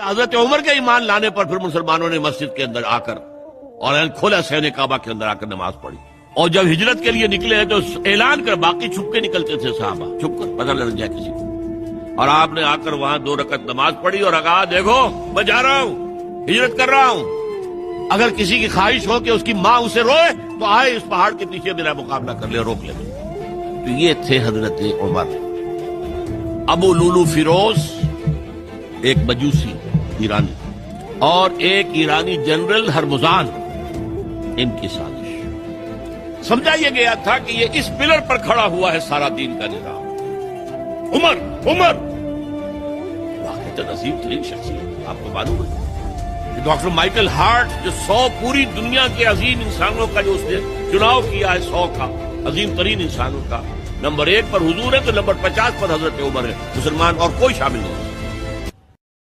حضرت عمر کے ایمان لانے پر پھر مسلمانوں نے مسجد کے اندر آ کر اور کھولا صحن کعبہ کے اندر آ کر نماز پڑھی. اور جب ہجرت کے لیے نکلے تو اعلان کر، باقی چھپ کے نکلتے تھے صحابہ، چھپ کر پتہ نہ لگ جائے کسی کو. اور آپ نے آ کر وہاں 2 رکعت نماز پڑھی اور کہا دیکھو میں جا رہا ہوں، ہجرت کر رہا ہوں. اگر کسی کی خواہش ہو کہ اس کی ماں اسے روئے تو آئے اس پہاڑ کے پیچھے میرا مقابلہ کر لے، روک لے. تو یہ تھے حضرت عمر. ابو لولو فیروز ایک مجوسی ایرانی اور ایک ایرانی جنرل ہرمزان، ان کی سازش. سمجھا یہ گیا تھا کہ یہ اس پلر پر کھڑا ہوا ہے سارا دین کا نظام. عمر واقعی عظیم ترین شخصیت. آپ کو معلوم ہے ڈاکٹر مائیکل ہارٹ جو 100 پوری دنیا کے عظیم انسانوں کا جو اس نے چناؤ کیا ہے، 100 کا عظیم ترین انسانوں کا، نمبر 1 پر حضور ہے تو نمبر 50 پر حضرت عمر ہے. مسلمان اور کوئی شامل نہیں.